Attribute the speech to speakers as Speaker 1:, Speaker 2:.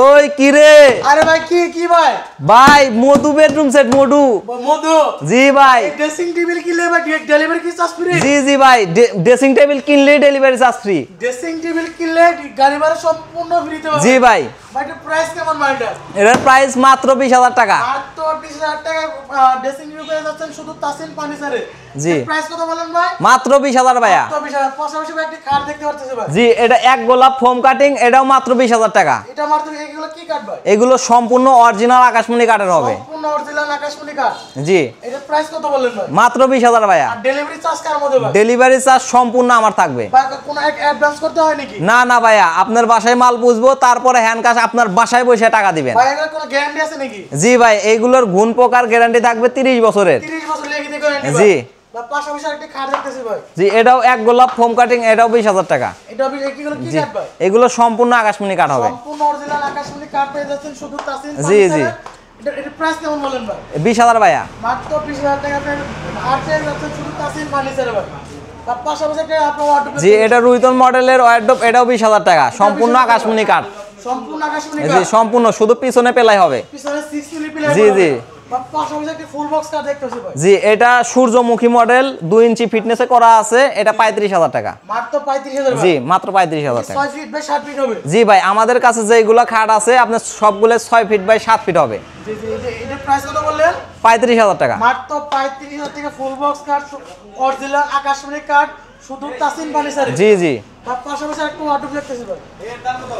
Speaker 1: ওই কি রে?
Speaker 2: আরে ভাই কি কি ভাই?
Speaker 1: ভাই মধু বেডরুম সেট মধু।
Speaker 2: মধু?
Speaker 1: জি ভাই।
Speaker 2: ড্রেসিং টেবিল কিনলে ভাই ডেলিভারি কি চার্জ ফ্রি?
Speaker 1: জি জি ভাই, ড্রেসিং টেবিল কিনলে delivery charge free.
Speaker 2: Dressing table কিনলে গাড়ি ভাড়া সম্পূর্ণ ফ্রি তে পাবেন।
Speaker 1: জি ভাই।
Speaker 2: ভাই এর প্রাইস কেমন ভাই এটা?
Speaker 1: এর প্রাইস মাত্র 20000 টাকা।
Speaker 2: মাত্র 20000 টাকা ড্রেসিং টেবিল পেয়ে যাচ্ছেন শুধু তাসিন ফার্নিচারে।
Speaker 1: জি।
Speaker 2: প্রাইস কত বলেন ভাই?
Speaker 1: মাত্র 20000 ভাইয়া।
Speaker 2: মাত্র 20000। পাশাপাশি ভাই একটা কার্ড দেখতে পাচ্ছেন ভাই।
Speaker 1: জি, এটা এক গোলাপ ফোম কাটিং, এটাও মাত্র 20000 টাকা।
Speaker 2: এটা মাত্র এগুলো কি কার্ড ভাই?
Speaker 1: এগুলো সম্পূর্ণ অরিজিনাল আকাশমণি কাঠের হবে।
Speaker 2: সম্পূর্ণ অরিজিনাল আকাশমণি কার্ড।
Speaker 1: জি।
Speaker 2: এটার প্রাইস কত বলেন ভাই?
Speaker 1: মাত্র 20000 ভাইয়া।
Speaker 2: আর ডেলিভারি চার্জ কার মধ্যে ভাই?
Speaker 1: ডেলিভারি চার্জ সম্পূর্ণ আমার থাকবে।
Speaker 2: ভাই কোনো অ্যাডভান্স করতে হয় নাকি?
Speaker 1: না না ভাইয়া, আপনার বাসায় মাল বুঝবো, তারপরে হ্যান্ড ক্যাশ আপনার বাসায় বসে টাকা দিবেন।
Speaker 2: ভাই এর কোনো গ্যারান্টি আছে নাকি?
Speaker 1: জি ভাই, এইগুলোর গুণ পোকার গ্যারান্টি থাকবে 30 বছরের।
Speaker 2: 30 বছর লেগে দিয়ে গ্যারান্টি ভাই।
Speaker 1: জি।
Speaker 2: বা পাশাপাশি একটা কার্ড দেখতেছি ভাই।
Speaker 1: জি, এটাও এক গোলাপ ফোম কাটিং, এটাও 20000 টাকা।
Speaker 2: এটা এগুলো কি কার্ড ভাই?
Speaker 1: এগুলো সম্পূর্ণ আকাশমণি কাঠ হবে।
Speaker 2: সম্পূর্ণ অরিজিনাল আকাশমণি কার্ড পেয়ে যাচ্ছেন শুধু তাসিন।
Speaker 1: জি জি।
Speaker 2: এটা প্রাইস কেমন বলেন ভাই?
Speaker 1: 20000 ভাইয়া।
Speaker 2: মাত্র 20000 টাকা পেয়ে আর পেয়ে যাচ্ছেন শুধু তাসিন ফার্নিচারে ভাই। তার পাশাপাশি একটা আপনার ওয়ার্ডরোব।
Speaker 1: জি, এটা রুইতন মডেলের ওয়ার্ডরোব, এটাও 20000 টাকা, সম্পূর্ণ আকাশমণি কাঠ।
Speaker 2: সম্পূর্ণ আকাশমণি
Speaker 1: জি,
Speaker 2: কার্ড।
Speaker 1: সম্পূর্ণ, শুধু পিছনে পেলাই হবে।
Speaker 2: পিছনে 6 মিলি প্লাই।
Speaker 1: জি জি।
Speaker 2: বা পাশাপাশি একটা ফুল বক্স কার্ড দেখতেছি ভাই।
Speaker 1: জি, এটা সূর্যমুখী মডেল, 2 ইঞ্চি ফিটনেসে করা আছে, এটা 35000 টাকা।
Speaker 2: মাত্র 35000 ভাই।
Speaker 1: জি, মাত্র 35000 টাকা।
Speaker 2: 6 ফিট বাই 7 ফিট হবে।
Speaker 1: জি ভাই, আমাদের কাছে যেগুলো খাট আছে আপনার সবগুলো 6 ফিট বাই 7 ফিট হবে।
Speaker 2: জি জি। এটা প্রাইস কত বললেন?
Speaker 1: 35000 টাকা।
Speaker 2: মাত্র 35000 টাকা ফুল বক্স কার্ড, অরিজিনাল আকাশমণি কার্ড শুধু তাসিন ফার্নিচারে।
Speaker 1: জি জি।
Speaker 2: তার পাশাপাশি একটা ওয়ার্ডরোব দেখতেছি ভাই। এর দাম কত?